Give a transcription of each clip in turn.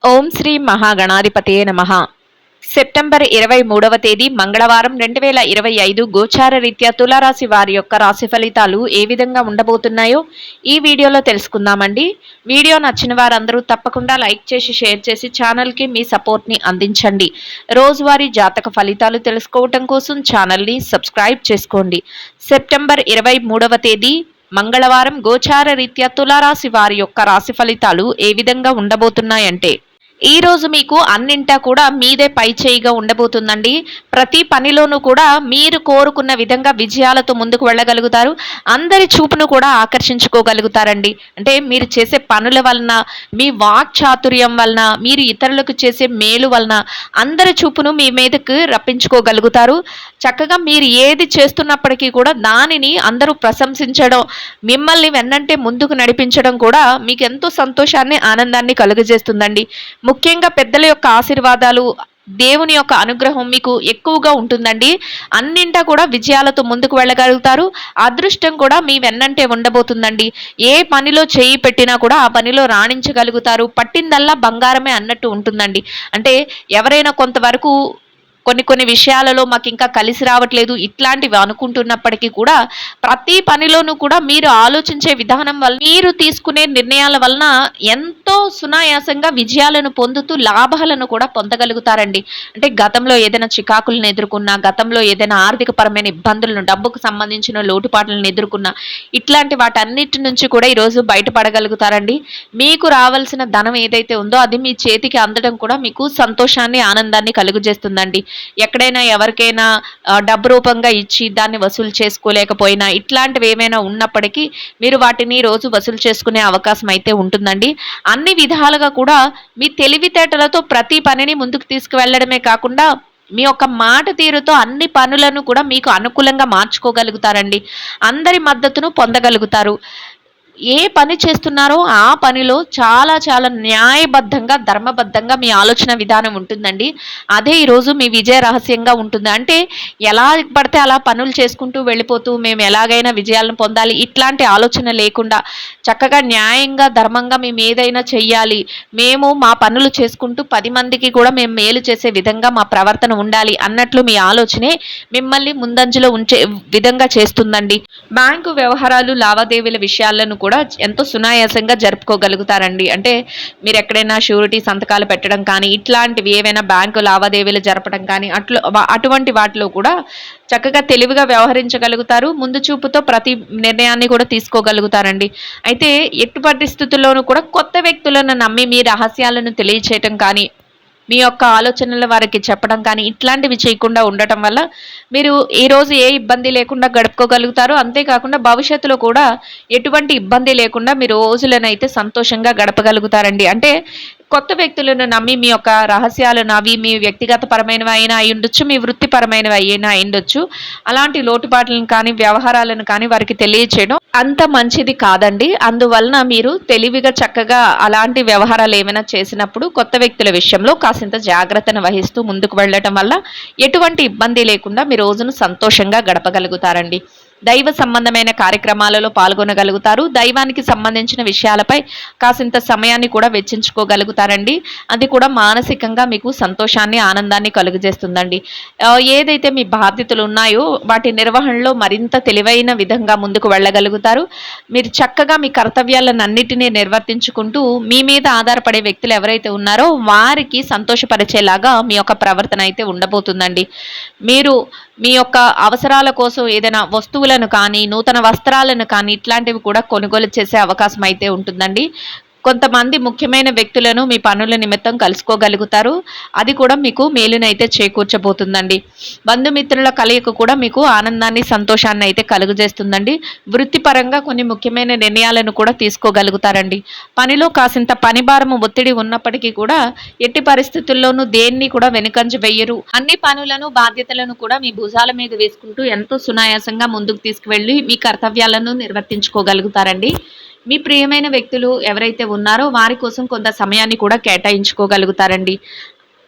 ఓం శ్రీ మహాగణాధిపతయే నమః. సెప్టెంబర్ 23వ తేదీ మంగళవారం 2025 గోచార రీత్యా తులారాశి వారి యొక్క రాశి ఫలితాలు ఏ విధంగా ఉండబోతున్నాయో ఈ వీడియోలో తెలుసుకుందామండి. వీడియో నచ్చిన వారందరూ తప్పకుండా లైక్ చేసి షేర్ చేసి ఛానల్కి మీ సపోర్ట్ని అందించండి. రోజువారీ జాతక ఫలితాలు తెలుసుకోవటం కోసం ఛానల్ని సబ్స్క్రైబ్ చేసుకోండి. సెప్టెంబర్ 23వ తేదీ మంగళవారం గోచార రీత్యా తులారాశి వారి యొక్క రాశి ఫలితాలు ఏ విధంగా ఉండబోతున్నాయంటే, ఈ రోజు మీకు అన్నింటా కూడా మీదే పై చేయిగా ఉండబోతుందండి. ప్రతి పనిలోనూ కూడా మీరు కోరుకున్న విధంగా విజయాలతో ముందుకు వెళ్ళగలుగుతారు. అందరి చూపును కూడా ఆకర్షించుకోగలుగుతారండి. అంటే మీరు చేసే పనుల వలన, మీ వాక్ చాతుర్యం వలన, మీరు ఇతరులకు చేసే మేలు వలన అందరి చూపును మీ మీదకు రప్పించుకోగలుగుతారు. చక్కగా మీరు ఏది చేస్తున్నప్పటికీ కూడా దానిని అందరూ ప్రశంసించడం, మిమ్మల్ని వెన్నంటే ముందుకు నడిపించడం కూడా మీకు ఎంతో సంతోషాన్ని, ఆనందాన్ని కలుగజేస్తుందండి. ముఖ్యంగా పెద్దల యొక్క ఆశీర్వాదాలు, దేవుని యొక్క అనుగ్రహం మీకు ఎక్కువగా ఉంటుందండి. అన్నింటా కూడా విజయాలతో ముందుకు వెళ్ళగలుగుతారు. అదృష్టం కూడా మీ వెన్నంటే ఉండబోతుందండి. ఏ పనిలో చేయి పెట్టినా కూడా ఆ పనిలో రాణించగలుగుతారు. పట్టిందల్లా బంగారమే అన్నట్టు ఉంటుందండి. అంటే ఎవరైనా కొంతవరకు కొన్ని విషయాలలో మాకు ఇంకా కలిసి రావట్లేదు ఇట్లాంటివి అనుకుంటున్నప్పటికీ కూడా ప్రతి పనిలోనూ కూడా మీరు ఆలోచించే విధానం వల్ల, మీరు తీసుకునే నిర్ణయాల వలన ఎంతో సునాయాసంగా విజయాలను పొందుతూ లాభాలను కూడా పొందగలుగుతారండి. అంటే గతంలో ఏదైనా చికాకులను ఎదుర్కొన్నా, గతంలో ఏదైనా ఆర్థిక పరమైన ఇబ్బందులను, డబ్బుకు సంబంధించిన లోటుపాట్లను ఎదుర్కొన్నా, ఇట్లాంటి వాటన్నిటి నుంచి కూడా ఈరోజు బయటపడగలుగుతారండి. మీకు రావాల్సిన ధనం ఏదైతే ఉందో అది మీ చేతికి అందడం కూడా మీకు సంతోషాన్ని, ఆనందాన్ని కలుగజేస్తుందండి. ఎక్కడైనా ఎవరికైనా డబ్బు రూపంగా ఇచ్చి దాన్ని వసూలు చేసుకోలేకపోయినా, ఇట్లాంటివి ఏమైనా ఉన్నప్పటికీ మీరు వాటిని రోజు వసూలు చేసుకునే అవకాశం అయితే ఉంటుందండి. అన్ని విధాలుగా కూడా మీ తెలివితేటలతో ప్రతి పనిని ముందుకు తీసుకువెళ్ళడమే కాకుండా మీ యొక్క మాట తీరుతో అన్ని పనులను కూడా మీకు అనుకూలంగా మార్చుకోగలుగుతారండి. అందరి మద్దతును పొందగలుగుతారు. ఏ పని చేస్తున్నారో ఆ పనిలో చాలా చాలా న్యాయబద్ధంగా, ధర్మబద్ధంగా మీ ఆలోచన విధానం ఉంటుందండి. అదే ఈరోజు మీ విజయ రహస్యంగా ఉంటుంది. అంటే ఎలా పడితే అలా పనులు చేసుకుంటూ వెళ్ళిపోతూ మేము ఎలాగైనా విజయాలను పొందాలి ఇట్లాంటి ఆలోచన లేకుండా చక్కగా న్యాయంగా, ధర్మంగా మేము ఏదైనా చెయ్యాలి, మేము మా పనులు చేసుకుంటూ 10 మందికి కూడా మేము మేలు చేసే విధంగా మా ప్రవర్తన ఉండాలి అన్నట్లు మీ ఆలోచనే మిమ్మల్ని ముందంజలో ఉంచే విధంగా చేస్తుందండి. బ్యాంకు వ్యవహారాలు, లావాదేవీల విషయాలను కూడా ఎంతో సునాయాసంగా జరుపుకోగలుగుతారండి. అంటే మీరు ఎక్కడైనా షూరిటీ సంతకాలు పెట్టడం కానీ, ఇట్లాంటివి ఏవైనా బ్యాంకు లావాదేవీలు జరపడం కానీ అటువంటి వాటిలో కూడా చక్కగా తెలివిగా వ్యవహరించగలుగుతారు. ముందు చూపుతో ప్రతి నిర్ణయాన్ని కూడా తీసుకోగలుగుతారండి. అయితే ఎట్టి పరిస్థితుల్లోనూ కూడా కొత్త వ్యక్తులను నమ్మి మీ రహస్యాలను తెలియచేయటం కానీ, మీ యొక్క ఆలోచనలు వారికి చెప్పడం కానీ ఇట్లాంటివి చేయకుండా ఉండటం వల్ల మీరు ఈరోజు ఏ ఇబ్బంది లేకుండా గడుపుకోగలుగుతారు. అంతేకాకుండా భవిష్యత్తులో కూడా ఎటువంటి ఇబ్బంది లేకుండా మీ రోజులనైతే సంతోషంగా గడపగలుగుతారండి. అంటే కొత్త వ్యక్తులను నమ్మి మీ యొక్క రహస్యాలను, అవి మీ వ్యక్తిగత పరమైనవి అయినా అయి ఉండొచ్చు, మీ వృత్తిపరమైనవి అయినా అయి ఉండొచ్చు, అలాంటి లోటుపాట్లను కానీ, వ్యవహారాలను కానీ వారికి తెలియచేయడం అంత మంచిది కాదండి. అందువలన మీరు తెలివిగా చక్కగా అలాంటి వ్యవహారాలు ఏమైనా చేసినప్పుడు కొత్త వ్యక్తుల విషయంలో కాసింత జాగ్రత్తను వహిస్తూ ముందుకు వెళ్ళటం వల్ల ఎటువంటి ఇబ్బంది లేకుండా మీ రోజును సంతోషంగా గడపగలుగుతారండి. దైవ సంబంధమైన కార్యక్రమాలలో పాల్గొనగలుగుతారు. దైవానికి సంబంధించిన విషయాలపై కాసింత సమయాన్ని కూడా వెచ్చించుకోగలుగుతారండి. అది కూడా మానసికంగా మీకు సంతోషాన్ని, ఆనందాన్ని కలుగజేస్తుందండి. ఏదైతే మీ బాధ్యతలు ఉన్నాయో వాటి నిర్వహణలో మరింత తెలివైన విధంగా ముందుకు వెళ్ళగలుగుతారు. మీరు చక్కగా మీ కర్తవ్యాలను అన్నిటినీ నిర్వర్తించుకుంటూ మీ మీద ఆధారపడే వ్యక్తులు ఎవరైతే ఉన్నారో వారికి సంతోషపరిచేలాగా మీ యొక్క ప్రవర్తన అయితే ఉండబోతుందండి. మీరు మీ యొక్క అవసరాల కోసం ఏదైనా వస్తువులను కానీ, నూతన వస్త్రాలను కానీ ఇట్లాంటివి కూడా కొనుగోలు చేసే అవకాశం అయితే ఉంటుందండి. కొంతమంది ముఖ్యమైన వ్యక్తులను మీ పనుల నిమిత్తం కలుసుకోగలుగుతారు. అది కూడా మీకు మేలునైతే చేకూర్చబోతుందండి. బంధుమిత్రుల కలయిక కూడా మీకు ఆనందాన్ని, సంతోషాన్ని అయితే కలుగజేస్తుందండి. వృత్తిపరంగా కొన్ని ముఖ్యమైన నిర్ణయాలను కూడా తీసుకోగలుగుతారండి. పనిలో కాసింత పని భారము, ఒత్తిడి ఉన్నప్పటికీ కూడా ఎట్టి పరిస్థితుల్లోనూ దేన్ని కూడా వెనుకంజ వెయ్యరు. అన్ని పనులను, బాధ్యతలను కూడా మీ భుజాల మీద వేసుకుంటూ ఎంతో సునాయాసంగా ముందుకు తీసుకువెళ్ళి మీ కర్తవ్యాలను నిర్వర్తించుకోగలుగుతారండి. మీ ప్రియమైన వ్యక్తులు ఎవరైతే ఉన్నారో వారి కోసం కొంత సమయాన్ని కూడా కేటాయించుకోగలుగుతారండి.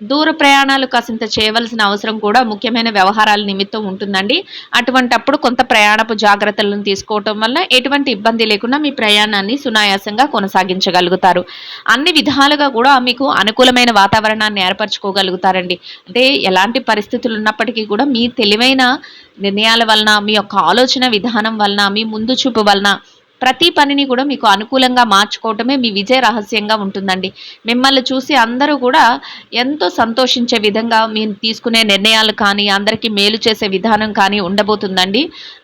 దూర ప్రయాణాలు కాసింత చేయవలసిన అవసరం కూడా ముఖ్యమైన వ్యవహారాల నిమిత్తం ఉంటుందండి. అటువంటప్పుడు కొంత ప్రయాణపు జాగ్రత్తలను తీసుకోవటం వల్ల ఎటువంటి ఇబ్బంది లేకుండా మీ ప్రయాణాన్ని సునాయాసంగా కొనసాగించగలుగుతారు. అన్ని విధాలుగా కూడా మీకు అనుకూలమైన వాతావరణాన్ని ఏర్పరచుకోగలుగుతారండి. అంటే ఎలాంటి పరిస్థితులు ఉన్నప్పటికీ కూడా మీ తెలివైన నిర్ణయాల వలన, మీ యొక్క ఆలోచన విధానం వలన, మీ ముందు చూపు వలన ప్రతి పనిని కూడా మీకు అనుకూలంగా మార్చుకోవటమే మీ విజయ రహస్యంగా ఉంటుందండి. మిమ్మల్ని చూసి అందరూ కూడా ఎంతో సంతోషించే విధంగా మీరు తీసుకునే నిర్ణయాలు కానీ, అందరికీ మేలు చేసే విధానం కానీ ఉండబోతుందండి.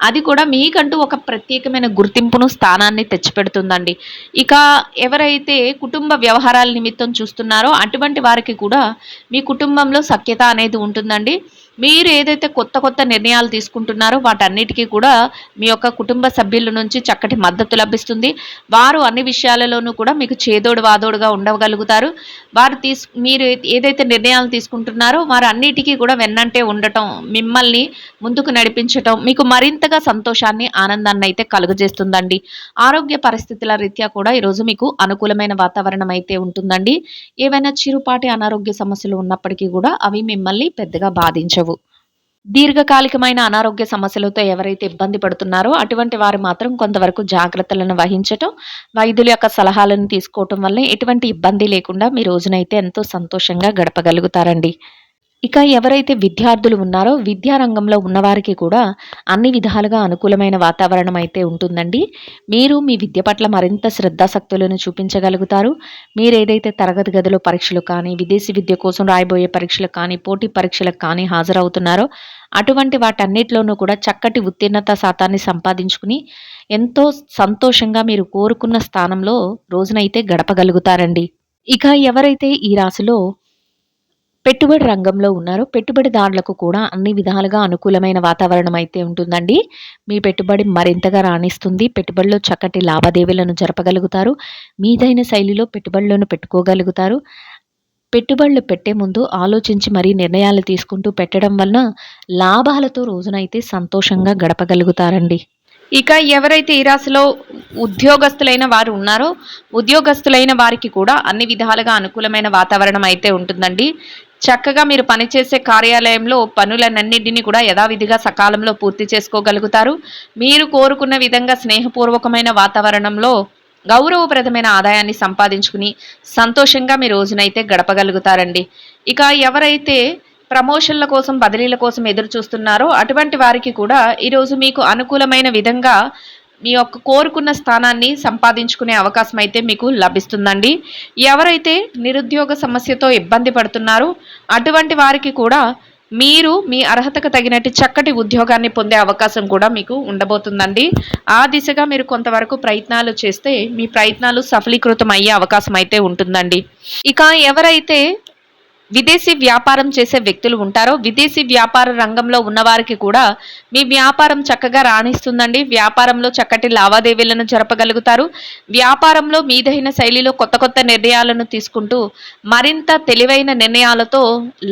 అది కూడా మీకంటూ ఒక ప్రత్యేకమైన గుర్తింపును, స్థానాన్ని తెచ్చిపెడుతుందండి. ఇక ఎవరైతే కుటుంబ వ్యవహారాల నిమిత్తం చూస్తున్నారో అటువంటి వారికి కూడా మీ కుటుంబంలో సఖ్యత అనేది ఉంటుందండి. మీరు ఏదైతే కొత్త నిర్ణయాలు తీసుకుంటున్నారో వాటన్నిటికీ కూడా మీ యొక్క కుటుంబ సభ్యుల నుంచి చక్కటి మద్దతు లభిస్తుంది. వారు అన్ని విషయాలలోనూ కూడా మీకు చేదోడు వాదోడుగా ఉండగలుగుతారు. మీరు ఏదైతే నిర్ణయాలు తీసుకుంటున్నారో వారు అన్నిటికీ కూడా వెన్నంటే ఉండటం, మిమ్మల్ని ముందుకు నడిపించటం మీకు మరింతగా సంతోషాన్ని, ఆనందాన్ని అయితే కలుగజేస్తుందండి. ఆరోగ్య పరిస్థితుల రీత్యా కూడా ఈరోజు మీకు అనుకూలమైన వాతావరణం అయితే ఉంటుందండి. ఏవైనా చిరుపాటి అనారోగ్య సమస్యలు ఉన్నప్పటికీ కూడా అవి మిమ్మల్ని పెద్దగా బాధించవు. దీర్ఘకాలికమైన అనారోగ్య సమస్యలతో ఎవరైతే ఇబ్బంది పడుతున్నారో అటువంటి వారు మాత్రం కొంతవరకు జాగ్రత్తలను వహించటం, వైద్యుల యొక్క సలహాలను తీసుకోవటం వల్ల ఎటువంటి ఇబ్బంది లేకుండా మీ రోజునైతే ఎంతో సంతోషంగా గడపగలుగుతారండి. ఇక ఎవరైతే విద్యార్థులు ఉన్నారో విద్యా రంగంలో ఉన్నవారికి కూడా అన్ని విధాలుగా అనుకూలమైన వాతావరణం అయితే ఉంటుందండి. మీరు మీ విద్య పట్ల మరింత శ్రద్ధాశక్తులను చూపించగలుగుతారు. మీరు ఏదైతే తరగతి గదిలో పరీక్షలు కానీ, విదేశీ విద్య కోసం రాయబోయే పరీక్షలకు కానీ, పోటీ పరీక్షలకు కానీ హాజరవుతున్నారో అటువంటి వాటన్నిటిలోనూ కూడా చక్కటి ఉత్తీర్ణత శాతాన్ని సంపాదించుకుని ఎంతో సంతోషంగా మీరు కోరుకున్న స్థానంలో రోజునైతే గడపగలుగుతారండి. ఇక ఎవరైతే ఈ రాశిలో పెట్టుబడి రంగంలో ఉన్నారో పెట్టుబడిదారులకు కూడా అన్ని విధాలుగా అనుకూలమైన వాతావరణం అయితే ఉంటుందండి. మీ పెట్టుబడి మరింతగా రాణిస్తుంది. పెట్టుబడిలో చక్కటి లావాదేవీలను జరపగలుగుతారు. మీదైన శైలిలో పెట్టుబడులను పెట్టుకోగలుగుతారు. పెట్టుబడులు పెట్టే ముందు ఆలోచించి మరీ నిర్ణయాలు తీసుకుంటూ పెట్టడం వలన లాభాలతో రోజునైతే సంతోషంగా గడపగలుగుతారండి. ఇక ఎవరైతే ఈ రాశిలో ఉద్యోగస్తులైన వారు ఉన్నారో ఉద్యోగస్తులైన వారికి కూడా అన్ని విధాలుగా అనుకూలమైన వాతావరణం అయితే ఉంటుందండి. చక్కగా మీరు పనిచేసే కార్యాలయంలో పనులన్నింటినీ కూడా యథావిధిగా సకాలంలో పూర్తి చేసుకోగలుగుతారు. మీరు కోరుకున్న విధంగా స్నేహపూర్వకమైన వాతావరణంలో గౌరవప్రదమైన ఆదాయాన్ని సంపాదించుకుని సంతోషంగా మీ రోజునైతే గడపగలుగుతారండి. ఇక ఎవరైతే ప్రమోషన్ల కోసం, బదిలీల కోసం ఎదురు చూస్తున్నారో అటువంటి వారికి కూడా ఈరోజు మీకు అనుకూలమైన విధంగా మీ యొక్క కోరుకున్న స్థానాన్ని సంపాదించుకునే అవకాశం అయితే మీకు లభిస్తుందండి. ఎవరైతే నిరుద్యోగ సమస్యతో ఇబ్బంది పడుతున్నారో అటువంటి వారికి కూడా మీరు మీ అర్హతకు తగినట్టు చక్కటి ఉద్యోగాన్ని పొందే అవకాశం కూడా మీకు ఉండబోతుందండి. ఆ దిశగా మీరు కొంతవరకు ప్రయత్నాలు చేస్తే మీ ప్రయత్నాలు సఫలీకృతం అయ్యే అవకాశం అయితే ఉంటుందండి. ఇక ఎవరైతే విదేశీ వ్యాపారం చేసే వ్యక్తులు ఉంటారో విదేశీ వ్యాపార రంగంలో ఉన్నవారికి కూడా మీ వ్యాపారం చక్కగా రాణిస్తుందండి. వ్యాపారంలో చక్కటి లావాదేవీలను జరపగలుగుతారు. వ్యాపారంలో మీదైన శైలిలో కొత్త నిర్ణయాలను తీసుకుంటూ మరింత తెలివైన నిర్ణయాలతో,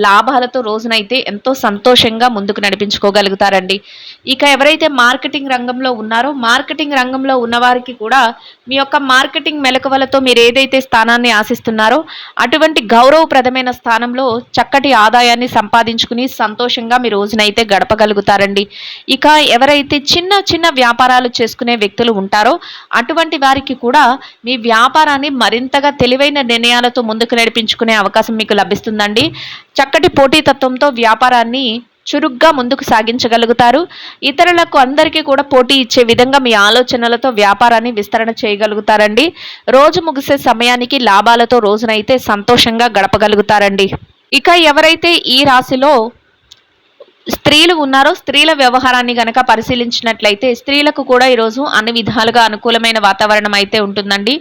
లాభాలతో రోజునైతే ఎంతో సంతోషంగా ముందుకు నడిపించుకోగలుగుతారండి. ఇక ఎవరైతే మార్కెటింగ్ రంగంలో ఉన్నారో మార్కెటింగ్ రంగంలో ఉన్నవారికి కూడా మీ యొక్క మార్కెటింగ్ మెలకువలతో మీరు ఏదైతే స్థానాన్ని ఆశిస్తున్నారో అటువంటి గౌరవప్రదమైన స్థానంలో చక్కటి ఆదాయాన్ని సంపాదించుకుని సంతోషంగా మీ రోజునైతే గడపగలుగుతారండి. ఇక ఎవరైతే చిన్న వ్యాపారాలు చేసుకునే వ్యక్తులు ఉంటారో అటువంటి వారికి కూడా మీ వ్యాపారాన్ని మరింతగా తెలివైన నిర్ణయాలతో ముందుకు నడిపించుకునే అవకాశం మీకు లభిస్తుందండి. చక్కటి పోటీతత్వంతో వ్యాపారాన్ని చురుగ్గా ముందుకు సాగించగలుగుతారు. ఇతరులకు అందరికీ కూడా పోటీ ఇచ్చే విధంగా మీ ఆలోచనలతో వ్యాపారాన్ని విస్తరణ చేయగలుగుతారండి. రోజు ముగిసే సమయానికి లాభాలతో రోజునైతే సంతోషంగా గడపగలుగుతారండి. ఇక ఎవరైతే ఈ రాశిలో స్త్రీలు ఉన్నారో స్త్రీల వ్యవహారాన్ని గనక పరిశీలించినట్లయితే స్త్రీలకు కూడా ఈరోజు అన్ని విధాలుగా అనుకూలమైన వాతావరణం అయితే ఉంటుందండి.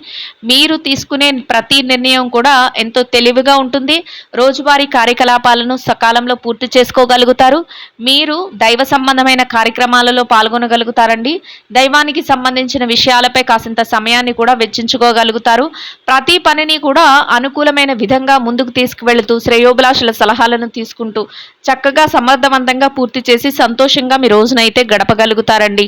మీరు తీసుకునే ప్రతి నిర్ణయం కూడా ఎంతో తెలివిగా ఉంటుంది. రోజువారీ కార్యకలాపాలను సకాలంలో పూర్తి చేసుకోగలుగుతారు. మీరు దైవ సంబంధమైన కార్యక్రమాలలో పాల్గొనగలుగుతారండి. దైవానికి సంబంధించిన విషయాలపై కాసింత సమయాన్ని కూడా వెచ్చించుకోగలుగుతారు. ప్రతి పనిని కూడా అనుకూలమైన విధంగా ముందుకు తీసుకువెళుతూ శ్రేయోభిలాషుల సలహాలను తీసుకుంటూ చక్కగా సమర్థవంతంగా పూర్తి చేసి సంతోషంగా మీ రోజునైతే గడపగలుగుతారండి.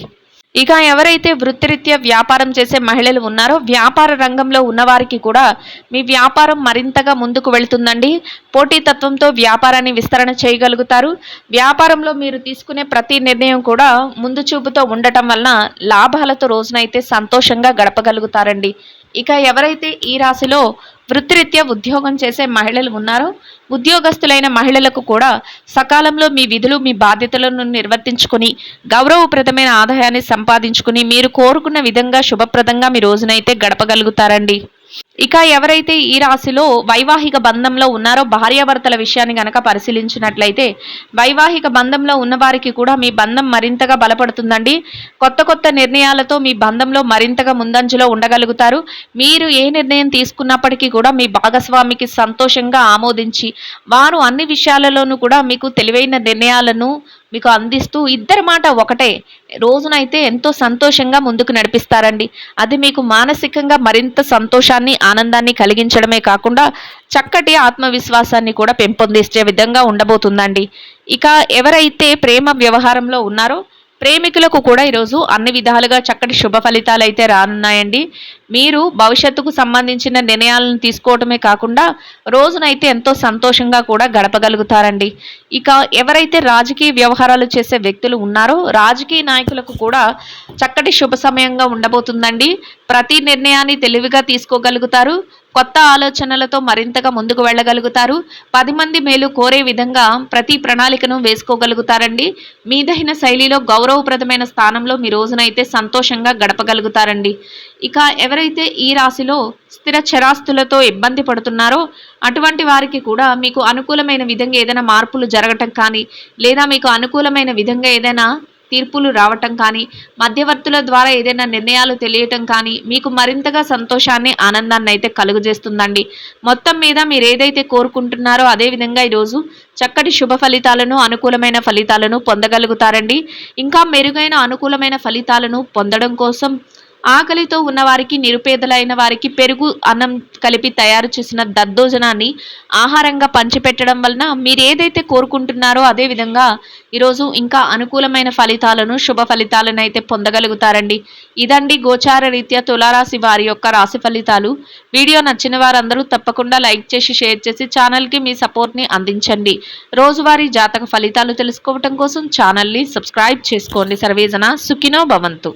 ఇక ఎవరైతే వృత్తిరీత్యా వ్యాపారం చేసే మహిళలు ఉన్నారో వ్యాపార రంగంలో ఉన్నవారికి కూడా మీ వ్యాపారం మరింతగా ముందుకు వెళ్తుందండి. పోటీతత్వంతో వ్యాపారాన్ని విస్తరణ చేయగలుగుతారు. వ్యాపారంలో మీరు తీసుకునే ప్రతి నిర్ణయం కూడా ముందు చూపుతో ఉండటం వలన లాభాలతో రోజునైతే సంతోషంగా గడపగలుగుతారండి. ఇక ఎవరైతే ఈ రాశిలో వృత్తిరీత్యా ఉద్యోగం చేసే మహిళలు ఉన్నారో ఉద్యోగస్తులైన మహిళలకు కూడా సకాలంలో మీ విధులు మీ బాధ్యతలను నిర్వర్తించుకుని గౌరవప్రదమైన ఆదాయాన్ని సంపాదించుకుని మీరు కోరుకున్న విధంగా శుభప్రదంగా మీ రోజునైతే గడపగలుగుతారండి. ఇక ఎవరైతే ఈ రాశిలో వైవాహిక బంధంలో ఉన్నారో భార్యాభర్తల విషయాన్ని గనక పరిశీలించినట్లయితే వైవాహిక బంధంలో ఉన్నవారికి కూడా మీ బంధం మరింతగా బలపడుతుందండి. కొత్త కొత్త నిర్ణయాలతో మీ బంధంలో మరింతగా ముందంజలో ఉండగలుగుతారు. మీరు ఏ నిర్ణయం తీసుకున్నప్పటికీ కూడా మీ భాగస్వామికి సంతోషంగా ఆమోదించి వారు అన్ని విషయాలలోనూ కూడా మీకు తెలివైన నిర్ణయాలను మీకు అందిస్తూ ఇద్దరి మాట ఒకటే రోజునైతే ఎంతో సంతోషంగా ముందుకు నడిపిస్తారండి. అది మీకు మానసికంగా మరింత సంతోషాన్ని ఆనందాన్ని కలిగించడమే కాకుండా చక్కటి ఆత్మవిశ్వాసాన్ని కూడా పెంపొందించే విధంగా ఉండబోతుందండి. ఇక ఎవరైతే ప్రేమ వ్యవహారంలో ఉన్నారో ప్రేమికులకు కూడా ఈరోజు అన్ని విధాలుగా చక్కటి శుభ ఫలితాలు అయితే రానున్నాయండి. మీరు భవిష్యత్తుకు సంబంధించిన నిర్ణయాలను తీసుకోవటమే కాకుండా రోజునైతే ఎంతో సంతోషంగా కూడా గడపగలుగుతారండి. ఇక ఎవరైతే రాజకీయ వ్యవహారాలు చేసే వ్యక్తులు ఉన్నారో రాజకీయ నాయకులకు కూడా చక్కటి శుభ సమయంగా ఉండబోతుందండి. ప్రతి నిర్ణయాన్ని తెలివిగా తీసుకోగలుగుతారు. కొత్త ఆలోచనలతో మరింతగా ముందుకు వెళ్ళగలుగుతారు. 10 మంది మేలు కోరే విధంగా ప్రతి ప్రణాళికను వేసుకోగలుగుతారండి. మీదైన శైలిలో గౌరవప్రదమైన స్థానంలో మీ రోజునైతే సంతోషంగా గడపగలుగుతారండి. ఇక ఎవరైతే ఈ రాశిలో స్థిర చరాస్తులతో ఇబ్బంది పడుతున్నారో అటువంటి వారికి కూడా మీకు అనుకూలమైన విధంగా ఏదైనా మార్పులు జరగటం కానీ లేదా మీకు అనుకూలమైన విధంగా ఏదైనా తీర్పులు రావటం కానీ మధ్యవర్తుల ద్వారా ఏదైనా నిర్ణయాలు తెలియటం కానీ మీకు మరింతగా సంతోషాన్ని ఆనందాన్ని అయితే కలుగజేస్తుందండి. మొత్తం మీద మీరు ఏదైతే కోరుకుంటున్నారో అదే విధంగా ఈరోజు చక్కటి శుభ ఫలితాలను అనుకూలమైన ఫలితాలను పొందగలుగుతారండి. ఇంకా మెరుగైన అనుకూలమైన ఫలితాలను పొందడం కోసం ఆకలితో ఉన్నవారికి నిరుపేదలైన వారికి పెరుగు అన్నం కలిపి తయారు చేసిన దద్దోజనాన్ని ఆహారంగా పంచిపెట్టడం వలన మీరు ఏదైతే కోరుకుంటున్నారో అదే విధంగా ఈరోజు ఇంకా అనుకూలమైన ఫలితాలను శుభ ఫలితాలను అయితే పొందగలుగుతారండి. ఇదండి గోచార రీత్యా తులారాశి వారి యొక్క రాశి ఫలితాలు. వీడియో నచ్చిన వారందరూ తప్పకుండా లైక్ చేసి షేర్ చేసి ఛానల్కి మీ సపోర్ట్ని అందించండి. రోజువారీ జాతక ఫలితాలు తెలుసుకోవటం కోసం ఛానల్ని సబ్స్క్రైబ్ చేసుకోండి. సర్వేజన సుఖినో భవంతు.